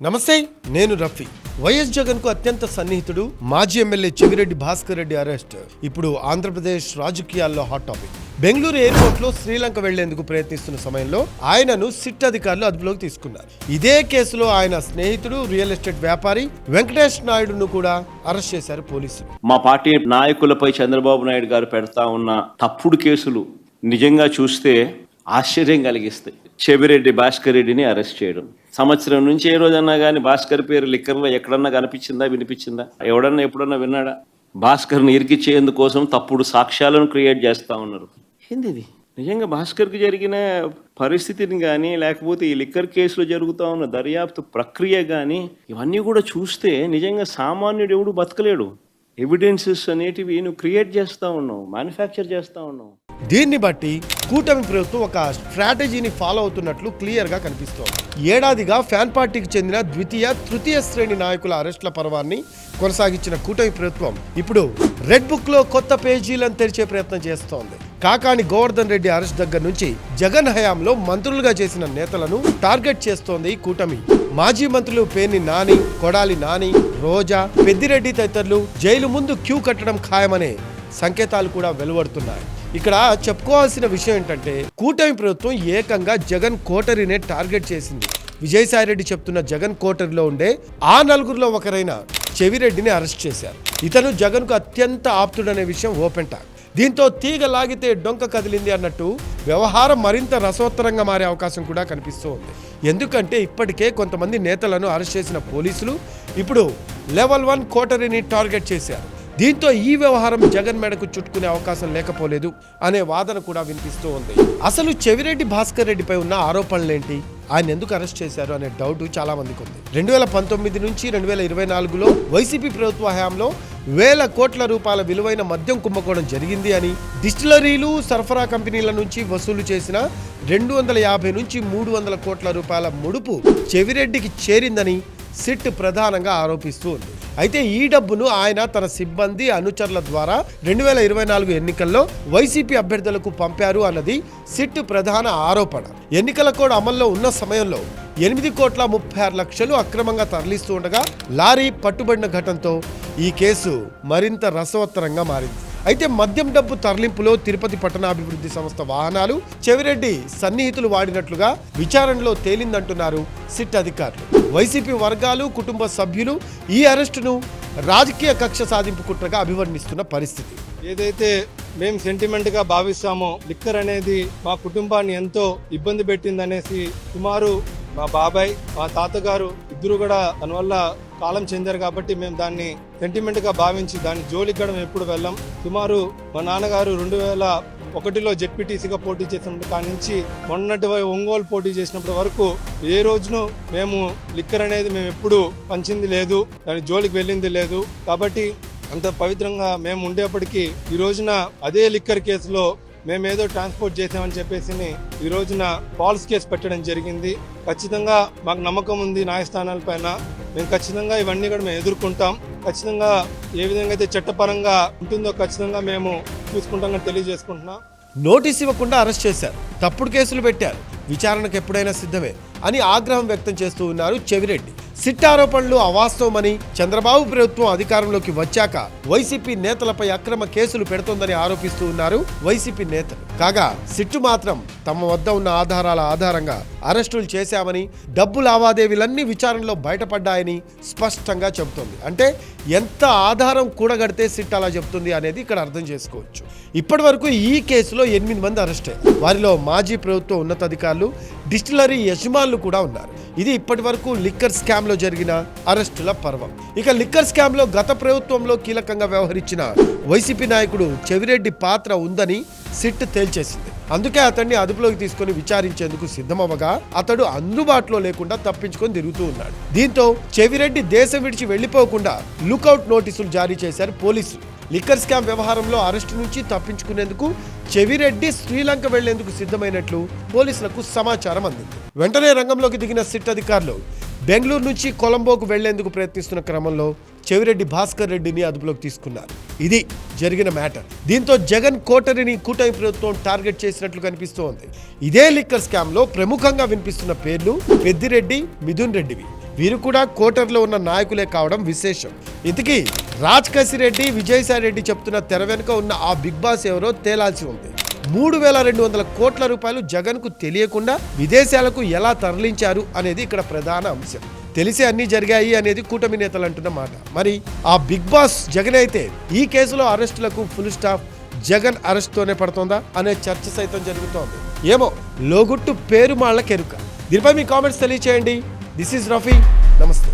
నమస్తే, నేను రఫీ. వైఎస్ జగన్ కు అత్యంత సన్నిహితుడు మాజీ ఎమ్మెల్యే చెవిరెడ్డి భాస్కర్ రెడ్డి అరెస్ట్ ఇప్పుడు ఆంధ్రప్రదేశ్ రాజకీయాల్లో హాట్ టాపిక్. బెంగళూరు ఎయిర్పోర్ట్ లో శ్రీలంక వెళ్లేందుకు ప్రయత్నిస్తున్న సమయంలో ఆయనను సిట్ అధికారులు అదుపులోకి తీసుకున్నారు. ఇదే కేసులో ఆయన స్నేహితుడు రియల్ ఎస్టేట్ వ్యాపారి వెంకటేష్ నాయుడును కూడా అరెస్ట్ చేశారు పోలీసులు. మా పార్టీ నాయకులపై చంద్రబాబు నాయుడు గారు పెడతా ఉన్న తప్పుడు కేసులు నిజంగా చూస్తే ఆశ్చర్యం కలిగిస్తాయి. చెవిరెడ్డి భాస్కర్ రెడ్డిని అరెస్ట్ చేయడం, సంవత్సరం నుంచి ఏ రోజన్నా కానీ భాస్కర్ పేరు లిక్కర్లో ఎక్కడన్నా కనిపించిందా, వినిపించిందా? ఎవడన్నా ఎప్పుడన్నా విన్నాడా? భాస్కర్ని ఇరికిచ్చేందుకోసం తప్పుడు సాక్ష్యాలను క్రియేట్ చేస్తూ ఉన్నారు. ఏంది ఇది? నిజంగా భాస్కర్కి జరిగిన పరిస్థితిని కానీ, లేకపోతే ఈ లిక్కర్ కేసులో జరుగుతూ ఉన్న దర్యాప్తు ప్రక్రియ కానీ, ఇవన్నీ కూడా చూస్తే నిజంగా సామాన్యుడు ఎవడు బతకలేడు. ఎవిడెన్సెస్ అనేటివి నువ్వు క్రియేట్ చేస్తూ ఉన్నావు, మ్యానుఫ్యాక్చర్ చేస్తూ ఉన్నావు. దీన్ని బట్టి కూటమి ప్రభుత్వం ఒక స్ట్రాటజీని ఫాలో అవుతున్నట్లు క్లియర్ గా కనిపిస్తోంది. ఏడాదిగా ఫ్యాన్ పార్టీకి చెందిన ద్వితీయ, తృతీయ శ్రేణి నాయకుల అరెస్టుల పర్వాన్ని కొనసాగించిన కూటమి ప్రభుత్వం ఇప్పుడు రెడ్ బుక్ లో కొత్త పేజీలను తెరిచే ప్రయత్నం చేస్తోంది. కాకాని గోవర్ధన్ రెడ్డి అరెస్ట్ దగ్గర నుంచి జగన్ హయాంలో మంత్రులుగా చేసిన నేతలను టార్గెట్ చేస్తోంది కూటమి. మాజీ మంత్రులు పేర్ని నాని, కొడాలి నాని, రోజా, పెద్దిరెడ్డి తదితరులు జైలు ముందు క్యూ కట్టడం ఖాయమనే సంకేతాలు కూడా వెలువడుతున్నాయి. ఇక్కడ చెప్పుకోవాల్సిన విషయం ఏంటంటే, కూటమి ప్రభుత్వం ఏకంగా జగన్ కోటరీనే టార్గెట్ చేసింది. విజయసాయిరెడ్డి చెప్తున్న జగన్ కోటరీలో ఉండే ఆ నలుగురిలో ఒకరైన చెవిరెడ్డిని అరెస్ట్ చేశారు. ఇతను జగన్ కు అత్యంత ఆప్తుడనే విషయం ఓపెన్ టాక్. దీంతో తీగ లాగితే డొంక కదిలింది అన్నట్టు వ్యవహారం మరింత రసవత్తరంగా మారే అవకాశం కూడా కనిపిస్తూ ఉంది. ఎందుకంటే ఇప్పటికే కొంతమంది నేతలను అరెస్ట్ చేసిన పోలీసులు ఇప్పుడు లెవెల్ 1 కోటరీని టార్గెట్ చేశారు. దీంతో ఈ వ్యవహారం జగన్ మెడకు చుట్టుకునే అవకాశం లేకపోలేదు అనే వాదన కూడా వినిపిస్తూ ఉంది. అసలు చెవిరెడ్డి భాస్కర్ రెడ్డిపై ఉన్న ఆరోపణలేంటి, ఆయన ఎందుకు అరెస్ట్ చేశారు అనే డౌట్ చాలా మందికి ఉంది. 2019 నుంచి 2024లో వైసీపీ ప్రభుత్వ హయాంలో వేల కోట్ల రూపాయల విలువైన మద్యం కుంభకోణం జరిగింది అని, డిస్టిలరీలు, సరఫరా కంపెనీల నుంచి వసూలు చేసిన 250 నుంచి 300 కోట్ల రూపాయల ముడుపు చెవిరెడ్డికి చేరిందని సిట్ ప్రధానంగా ఆరోపిస్తూ ఉంది. అయితే ఈ డబ్బును ఆయన తన సిబ్బంది, అనుచరుల ద్వారా 2024 ఎన్నికల్లో వైసీపీ అభ్యర్థులకు పంపారు అన్నది సిట్ ప్రధాన ఆరోపణ. ఎన్నికల కోడ్ అమల్లో ఉన్న సమయంలో 8,36,00,000 అక్రమంగా తరలిస్తూ ఉండగా లారీ పట్టుబడిన ఘటనతో ఈ కేసు మరింత రసవత్తరంగా మారింది. అయితే మద్యం డబ్బు తరలింపులో తిరుపతి పట్టణాభివృద్ధి సంస్థ వాహనాలు చెవిరెడ్డి సన్నిహితులు వాడినట్లుగా విచారణలో తేలిందంటున్నారు సిట్ అధికారులు. వైసీపీ వర్గాలు, కుటుంబ సభ్యులు ఈ అరెస్టును రాజకీయ కక్ష సాధింపు కుట్రగా అభివర్ణిస్తున్న పరిస్థితి. ఏదైతే మేము సెంటిమెంట్గా భావిస్తామో, లిక్కర్ అనేది మా కుటుంబాన్ని ఎంతో ఇబ్బంది పెట్టిందనేసి సుమారు మా బాబాయ్, మా తాతగారు ఇద్దరు కూడా దానివల్ల కాలం చెందారు. కాబట్టి మేము దాన్ని సెంటిమెంట్గా భావించి దాని జోలికి కూడా మేము ఎప్పుడు వెళ్ళాం. సుమారు మా నాన్నగారు 2001లో జెడ్పీటీసీగా పోటీ చేసినప్పుడు కాడి నుంచి మొన్నటి ఒంగోలు పోటీ చేసినప్పటి వరకు ఏ రోజును మేము లిక్కర్ అనేది మేము ఎప్పుడు పంచింది లేదు, దాని జోలికి వెళ్ళింది లేదు. కాబట్టి అంత పవిత్రంగా మేము ఉండేప్పటికీ ఈ రోజున అదే లిక్కర్ కేసులో మేమేదో ట్రాన్స్పోర్ట్ చేసామని చెప్పేసి ఈ రోజున ఫాల్స్ కేసు పెట్టడం జరిగింది. ఖచ్చితంగా మాకు నమ్మకం ఉంది న్యాయస్థానాలపైన. మేము ఖచ్చితంగా ఇవన్నీ కూడా మేము ఎదుర్కొంటాం. ఖచ్చితంగా ఏ విధంగా అయితే చట్టపరంగా ఉంటుందో ఖచ్చితంగా మేము చూసుకుంటామని తెలియజేసుకుంటున్నాం. నోటీస్ ఇవ్వకుండా అరెస్ట్ చేశారు, తప్పుడు కేసులు పెట్టారు, విచారణకు ఎప్పుడైనా సిద్ధమే అని ఆగ్రహం వ్యక్తం చేస్తూ ఉన్నారు చెవిరెడ్డి. సిట్ ఆరోపణలు అవాస్తవమని, చంద్రబాబు ప్రభుత్వం అధికారంలోకి వచ్చాక వైసీపీ నేతలపై అక్రమ కేసులు పెడుతోందని ఆరోపిస్తూ ఉన్నారు వైసీపీ నేతలు. కాగా సిట్టు మాత్రం తమ వద్ద ఉన్న ఆధారాల ఆధారంగా అరెస్టులు చేశామని, డబ్బు లావాదేవీలన్నీ విచారణలో బయటపడ్డాయని స్పష్టంగా చెబుతోంది. అంటే ఎంత ఆధారం కూడగడితే సిట్ అలా చెబుతుంది అనేది ఇక్కడ అర్థం చేసుకోవచ్చు. ఇప్పటి వరకు ఈ కేసులో 8 మంది అరెస్ట్ అయ్యారు. వారిలో మాజీ ప్రభుత్వ ఉన్నతాధికారులు, డిస్టిలరీ యజమానులు కూడా ఉన్నారు. ఇది ఇప్పటి వరకు లిక్కర్ స్కామ్ లో జరిగిన అరెస్టుల పర్వం. ఇక లిక్కర్ స్కామ్ లో గత ప్రభుత్వంలో కీలకంగా వ్యవహరించిన వైసీపీ నాయకుడు చెవిరెడ్డి పాత్ర ఉందని సిట్ తేల్చేసింది. అందుకే అతన్ని అదుపులోకి తీసుకుని విచారించేందుకు సిద్ధమవ్వగా అతడు అందుబాటులో లేకుండా తప్పించుకొని తిరుగుతూ ఉన్నాడు. దీంతో చెవిరెడ్డి దేశం విడిచి వెళ్లిపోకుండా లుకౌట్ నోటీసులు జారీ చేశారు పోలీసులు. లిక్కర్ స్కామ్ వ్యవహారంలో అరెస్టు నుంచి తప్పించుకునేందుకు చెవిరెడ్డి శ్రీలంక వెళ్లేందుకు సిద్ధమైనట్లు పోలీసులకు సమాచారం అందింది. వెంటనే రంగంలోకి దిగిన సిట్ అధికారులు బెంగళూరు నుంచి కొలంబోకు వెళ్లేందుకు ప్రయత్నిస్తున్న క్రమంలో చెవిరెడ్డి భాస్కర్ రెడ్డిని అదుపులోకి తీసుకున్నారు. ఇది జరిగిన మ్యాటర్. దీంతో జగన్ కోటరీని కూటమి ప్రభుత్వం టార్గెట్ చేసినట్లు కనిపిస్తోంది. ఇదే లిక్కర్ స్కామ్ లో ప్రముఖంగా వినిపిస్తున్న పేర్లు పెద్దిరెడ్డి, మిథున్ రెడ్డివి. వీరు కూడా కోటర్లో ఉన్న నాయకులే కావడం విశేషం. ఇంతకీ రాజ్ కసిరెడ్డి, విజయసాయి రెడ్డి చెప్తున్న తెర వెనుక ఉన్న ఆ బిగ్ బాస్ ఎవరో తేలాల్సి ఉంది. 3,200 కోట్ల రూపాయలు జగన్కు తెలియకుండా విదేశాలకు ఎలా తరలించారు అనేది ఇక్కడ ప్రధాన అంశం. తెలిసి అన్నీ జరిగాయి అనేది కూటమి నేతలు అంటున్న మాట. మరి ఆ బిగ్ బాస్ జగన్ అయితే ఈ కేసులో అరెస్టులకు ఫుల్ స్టాప్ జగన్ అరెస్ట్తోనే పడుతోందా అనే చర్చ సైతం జరుగుతోంది. ఏమో లోగుట్టు పేరు మాళ్ల కెరుక. దీనిపై మీ కామెంట్స్ తెలియచేయండి. This is Rafi. నమస్తే.